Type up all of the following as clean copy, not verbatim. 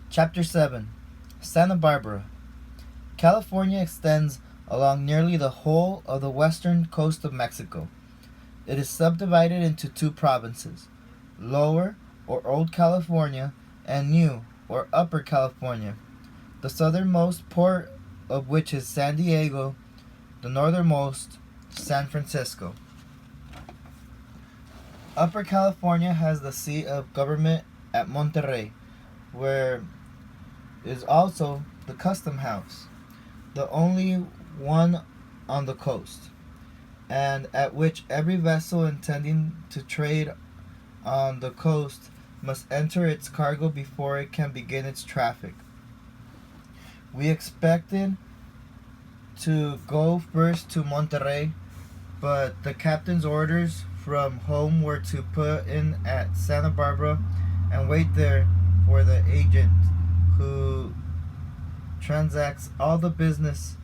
Chapter 7. Santa Barbara. California extends along nearly the whole of the western coast of Mexico. It is subdivided into two provinces: Lower or Old California and New or Upper California, the southernmost port of which is San Diego, the northernmost San Francisco. Upper California has the seat of government at Monterrey, where is also the Custom House, the only one on the coast, and at which every vessel intending to trade on the coast must enter its cargo before it can begin its traffic. We expected to go first to Monterrey, but the captain's orders from home were to put in at Santa Barbara and wait there for the agent who transacts all the business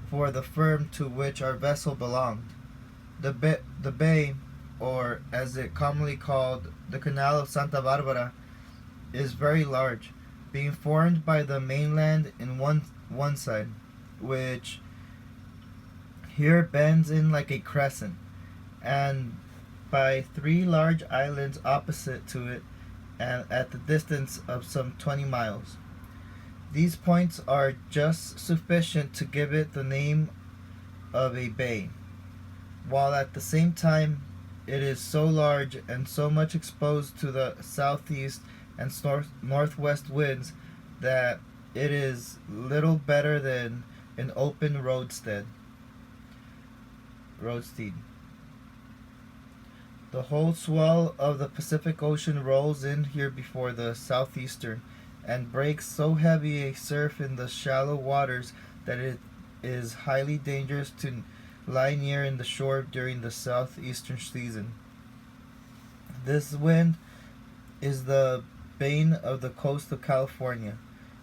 for the firm to which our vessel belonged. The bay, or as it commonly called, the Canal of Santa Barbara, is very large, being formed by the mainland in one side, which here bends in like a crescent, and by three large islands opposite to it, and at the distance of some 20 miles. These points are just sufficient to give it the name of a bay, while at the same time it is so large and so much exposed to the southeast and northwest winds that it is little better than an open roadstead. The whole swell of the Pacific Ocean rolls in here before the southeastern, and breaks so heavy a surf in the shallow waters that it is highly dangerous to lie near in the shore during the southeastern season. This wind is the bane of the coast of California.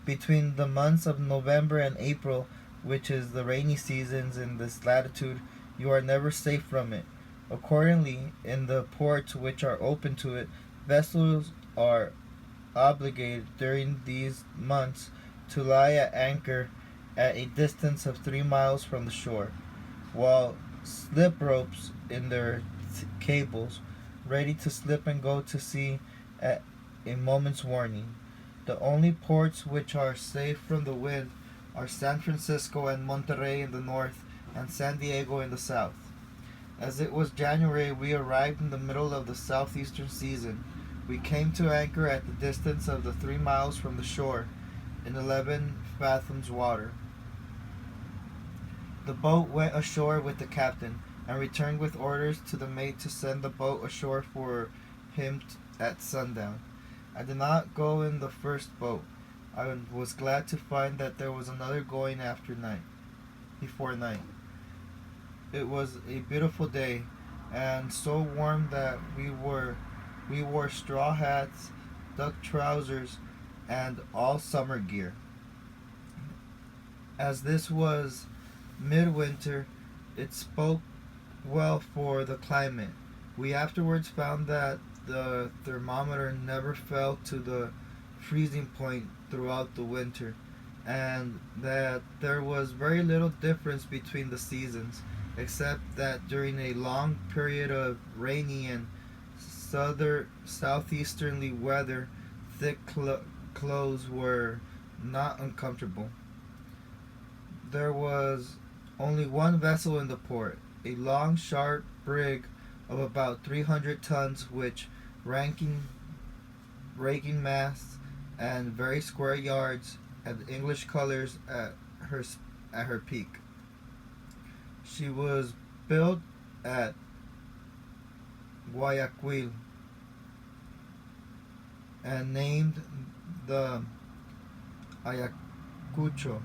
Between the months of November and April, which is the rainy seasons in this latitude, you are never safe from it. Accordingly, in the ports which are open to it, vessels are obligated during these months to lie at anchor at a distance of 3 miles from the shore, while slip ropes in their cables, ready to slip and go to sea at a moment's warning. The only ports which are safe from the wind are San Francisco and Monterrey in the north, and San Diego in the south. As it was January, we arrived in the middle of the southeastern season. We came to anchor at the distance of the 3 miles from the shore, in 11 fathoms water. The boat went ashore with the captain, and returned with orders to the mate to send the boat ashore for him at sundown. I did not go in the first boat. I was glad to find that there was another going before night. It was a beautiful day, and so warm that we wore straw hats, duck trousers, and all summer gear. As this was midwinter, it spoke well for the climate. We afterwards found that the thermometer never fell to the freezing point throughout the winter, and that there was very little difference between the seasons, except that during a long period of rainy and southeasterly weather, thick clothes were not uncomfortable. There was only one vessel in the port, a long, sharp brig of about 300 tons, which raking masts and very square yards, had English colors her at her peak. She was built at Guayaquil and named the Ayacucho,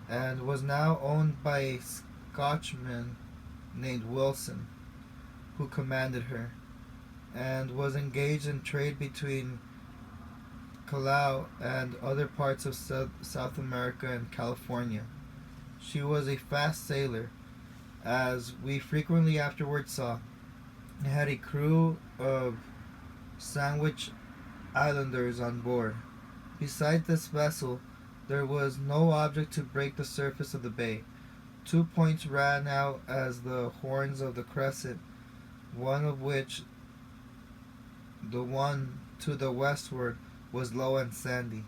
and was now owned by a Scotchman named Wilson, who commanded her, and was engaged in trade between Callao and other parts of South America and California. She was a fast sailor, as we frequently afterwards saw. It had a crew of Sandwich Islanders on board, Besides this vessel, there was no object to break the surface of the bay. 2 points ran out as the horns of the crescent, one of which, the one to the westward, was low and sandy.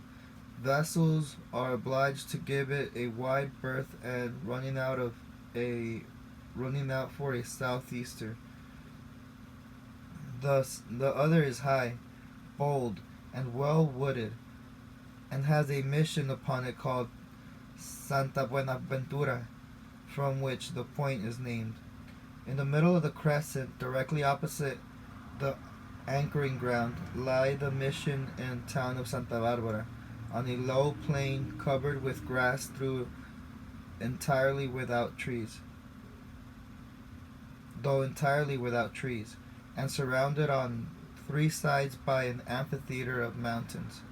Vessels are obliged to give it a wide berth and running out for a southeaster. Thus, the other is high, bold, and well wooded, and has a mission upon it called Santa Buenaventura, from which the point is named. In the middle of the crescent, directly opposite the anchoring ground, lie the mission and town of Santa Barbara, on a low plain covered with grass through entirely without trees, though entirely without trees, and surrounded on three sides by an amphitheater of mountains,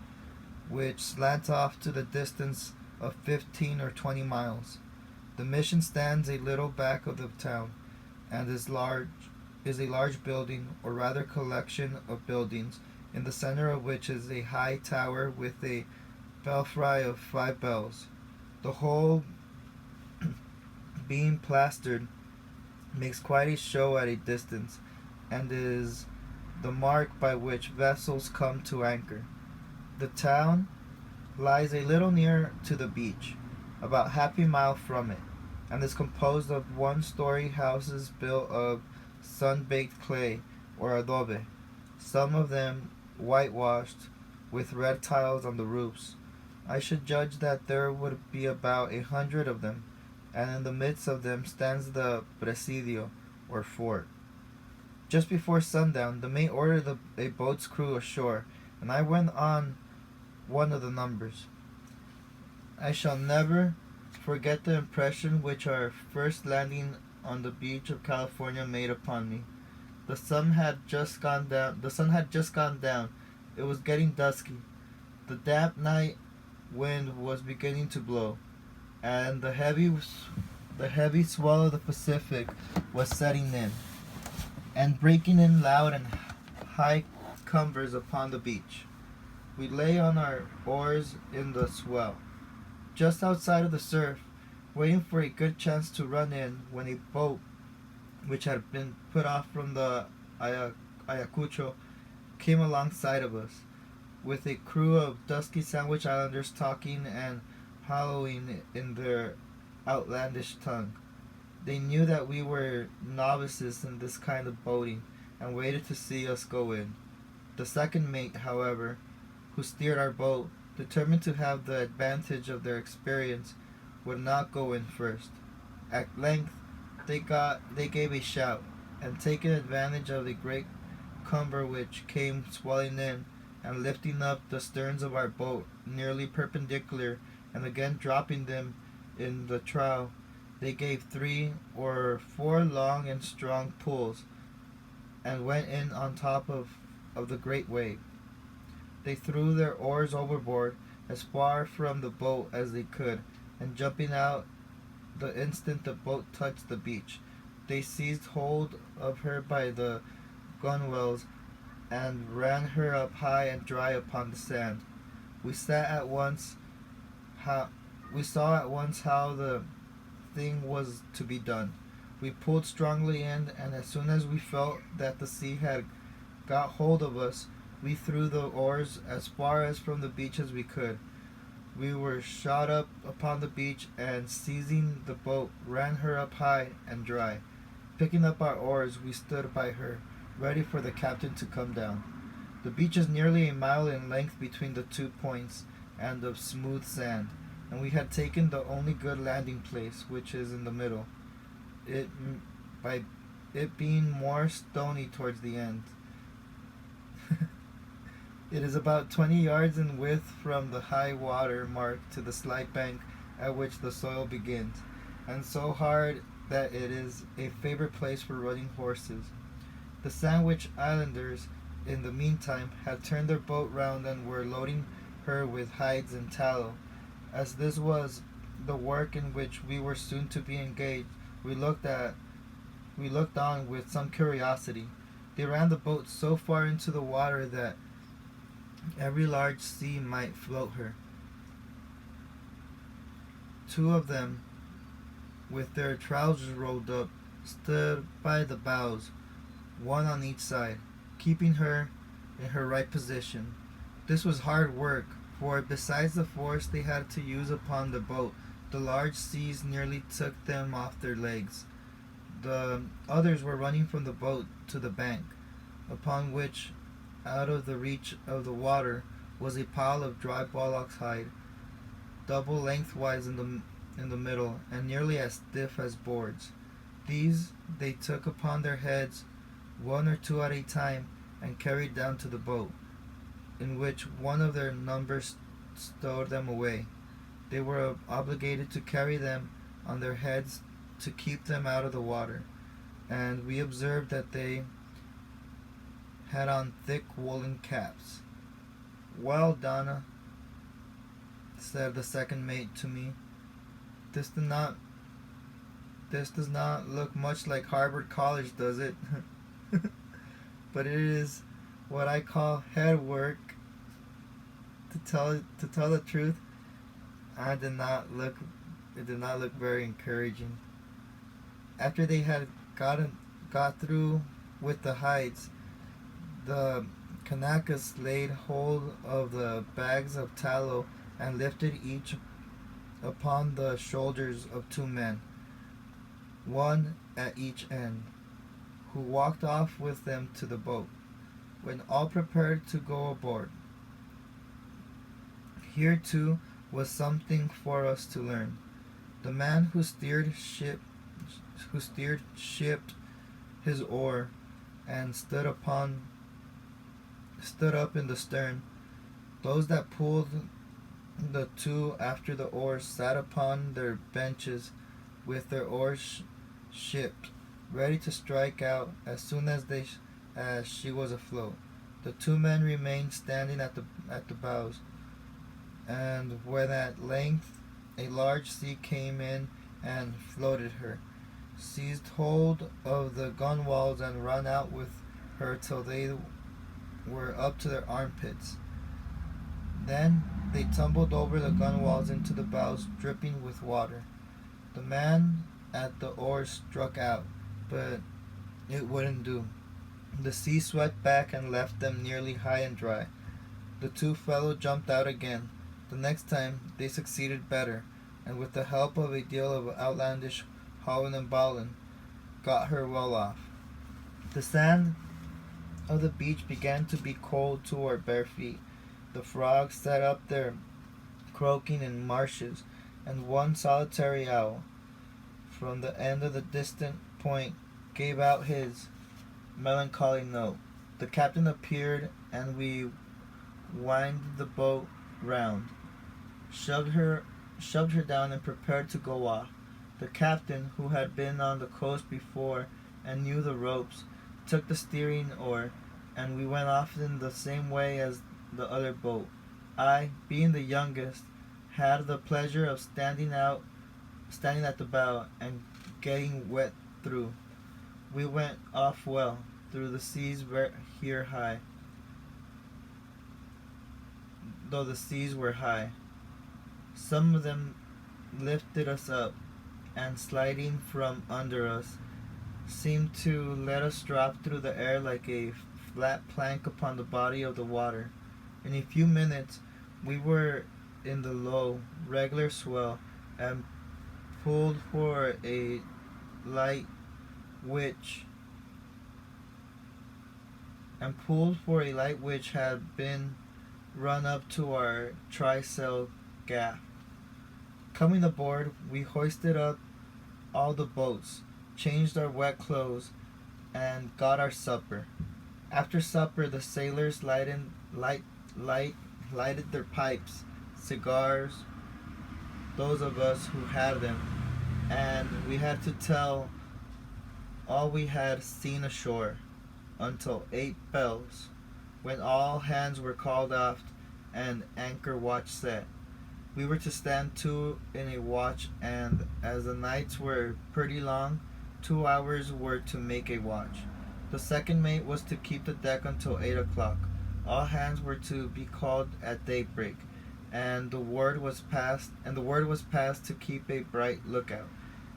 which slant off to the distance of 15 or 20 miles. The mission stands a little back of the town, and is a large building, or rather collection of buildings, in the center of which is a high tower with a belfry of 5 bells. The whole, being plastered, makes quite a show at a distance, and is the mark by which vessels come to anchor. The town lies a little near to the beach, about half a mile from it, and is composed of one-story houses built of sun-baked clay or adobe, some of them whitewashed, with red tiles on the roofs. I should judge that there would be about 100 of them, and in the midst of them stands the presidio, or fort. Just before sundown, the mate ordered a boat's crew ashore, and I went on one of the numbers. I shall never forget the impression which our first landing on the beach of California made upon me. The sun had just gone down. It was getting dusky. The damp night wind was beginning to blow, and the heavy swell of the Pacific was setting in, and breaking in loud and high cumbers upon the beach. We lay on our oars in the swell, just outside of the surf, waiting for a good chance to run in, when a boat, which had been put off from the Ayacucho, came alongside of us, with a crew of dusky Sandwich Islanders talking and hallooing in their outlandish tongue. They knew that we were novices in this kind of boating, and waited to see us go in. The second mate, however, who steered our boat, determined to have the advantage of their experience, would not go in first. At length they gave a shout, and taking advantage of the great cumber which came swelling in, and lifting up the sterns of our boat nearly perpendicular, and again dropping them in the trough, they gave 3 or 4 long and strong pulls, and went in on top of the great wave. They threw their oars overboard as far from the boat as they could, and jumping out the instant the boat touched the beach, they seized hold of her by the gunwales and ran her up high and dry upon the sand. We saw at once how the thing was to be done. We pulled strongly in, and as soon as we felt that the sea had got hold of us, we threw the oars as far as from the beach as we could. We were shot up upon the beach, and seizing the boat, ran her up high and dry. Picking up our oars, we stood by her, ready for the captain to come down. The beach is nearly a mile in length between the 2 points, and of smooth sand, and we had taken the only good landing place, which is in the middle, by it being more stony towards the end. It is about 20 yards in width from the high water mark to the slight bank at which the soil begins, and so hard that it is a favorite place for running horses. The Sandwich Islanders, in the meantime, had turned their boat round and were loading her with hides and tallow. As this was the work in which we were soon to be engaged, we looked on with some curiosity. They ran the boat so far into the water that Every large sea might float her. Two of them, with their trousers rolled up, stood by the bows, one on each side, keeping her in her right position. This was hard work, for besides the force they had to use upon the boat, the large seas nearly took them off their legs. The others were running from the boat to the bank, upon which, out of the reach of the water, was a pile of dry bullock's hide, double lengthwise in the middle, and nearly as stiff as boards. These they took upon their heads, one or two at a time, and carried down to the boat, in which one of their number stowed them away. They were obligated to carry them on their heads to keep them out of the water, and we observed that they had on thick woolen caps. "Well, Donna," said the second mate to me, this does not look much like Harvard College, does it?" But it is what I call head work. To tell the truth, I did not look it did not look very encouraging. After they had got through with the hides, the Kanakas laid hold of the bags of tallow and lifted each upon the shoulders of two men, one at each end, who walked off with them to the boat. When all prepared to go aboard, here too was something for us to learn. The man who steered shipped his oar and stood up in the stern. Those that pulled the two after the oars sat upon their benches with their oars shipped, ready to strike out as soon as she was afloat. The two men remained standing at the bows, and when at length a large sea came in and floated her, seized hold of the gunwales and ran out with her till they were up to their armpits. Then they tumbled over the gunwales into the bows, dripping with water. The man at the oars struck out, but it wouldn't do. The sea swept back and left them nearly high and dry. The two fellows jumped out again. The next time they succeeded better, and with the help of a deal of outlandish hauling and bawling, got her well off. The sand of the beach began to be cold to our bare feet. The frogs set up their croaking in marshes, and one solitary owl, from the end of the distant point, gave out his melancholy note. The captain appeared, and we winded the boat round, shoved her down, and prepared to go off. The captain, who had been on the coast before and knew the ropes, took the steering oar, and we went off in the same way as the other boat. I, being the youngest, had the pleasure of standing at the bow and getting wet through. We went off well, through the seas here high, though the seas were high. Some of them lifted us up, and sliding from under us, seemed to let us drop through the air like a flat plank upon the body of the water. In a few minutes we were in the low, regular swell, and pulled for a light which had been run up to our trysail gaff. Coming aboard, we hoisted up all the boats, changed our wet clothes, and got our supper. After supper, the sailors lighted their pipes, cigars, those of us who had them, and we had to tell all we had seen ashore until 8 bells, when all hands were called aft and anchor watch set. We were to stand 2 in a watch, and as the nights were pretty long, 2 hours were to make a watch. The second mate was to keep the deck until 8 o'clock. All hands were to be called at daybreak, and the word was passed to keep a bright lookout,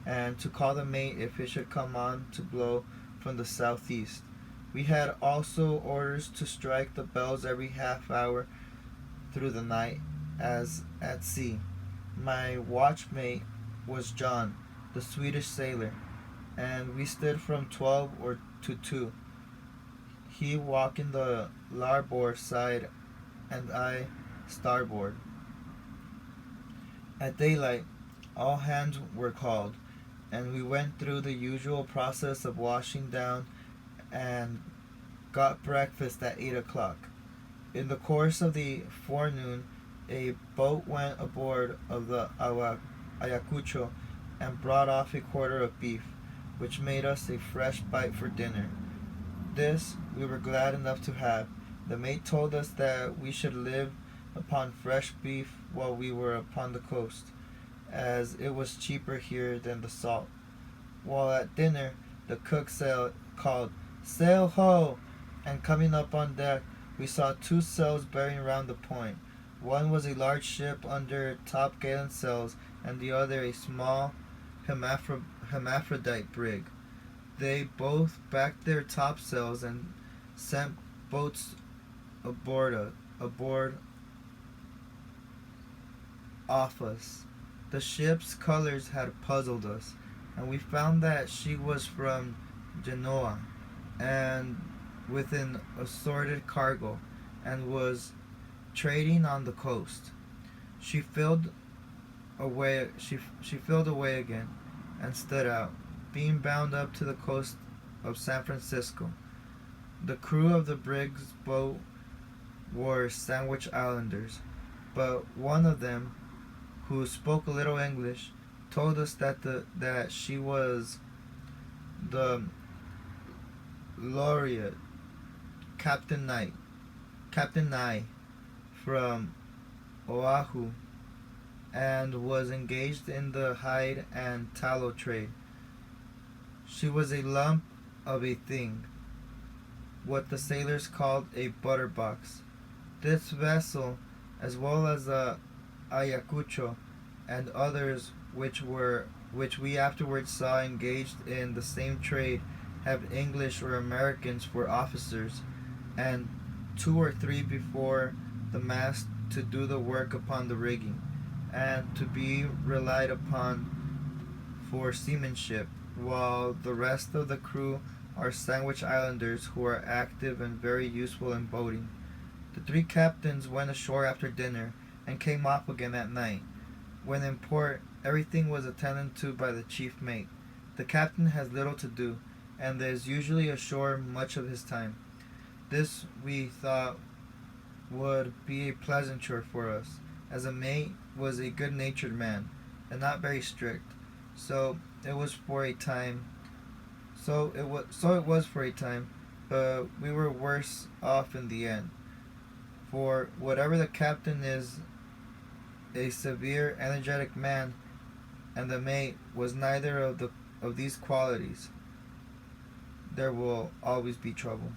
and to call the mate if it should come on to blow from the southeast. We had also orders to strike the bells every half hour through the night, as at sea. My watchmate was John, the Swedish sailor, and we stood from 12 or to 2, he walking the larboard side and I starboard. At daylight, all hands were called, and we went through the usual process of washing down and got breakfast at 8 o'clock. In the course of the forenoon, a boat went aboard of the Ayacucho and brought off a quarter of beef, which made us a fresh bite for dinner. This we were glad enough to have. The mate told us that we should live upon fresh beef while we were upon the coast, as it was cheaper here than the salt. While at dinner, the cook called, "Sail ho!" and coming up on deck, we saw 2 sails bearing round the point. One was a large ship under topgallant sails, and the other a small hermaphrodite brig. They both backed their topsails and sent boats aboard off us. The ship's colors had puzzled us, and we found that she was from Genoa, and with an assorted cargo, and was trading on the coast. She filled away. She filled away again, and stood out, being bound up to the coast of San Francisco. The crew of the brig's boat were Sandwich Islanders, but one of them, who spoke a little English, told us that she was the laureate Captain Nye from Oahu, and was engaged in the hide and tallow trade. She was a lump of a thing, what the sailors called a butterbox. This vessel, as well as the Ayacucho and others which we afterwards saw engaged in the same trade, have English or Americans for officers, and 2 or 3 before the mast to do the work upon the rigging, and to be relied upon for seamanship, while the rest of the crew are Sandwich Islanders who are active and very useful in boating. The 3 captains went ashore after dinner, and came off again at night. When in port, everything was attended to by the chief mate. The captain has little to do, and is usually ashore much of his time. This we thought would be a pleasant chore for us, as the mate was a good-natured man, and not very strict. So it was for a time. So it was for a time, but we were worse off in the end. For whatever the captain is a severe, energetic man, and the mate was neither of these qualities, there will always be trouble.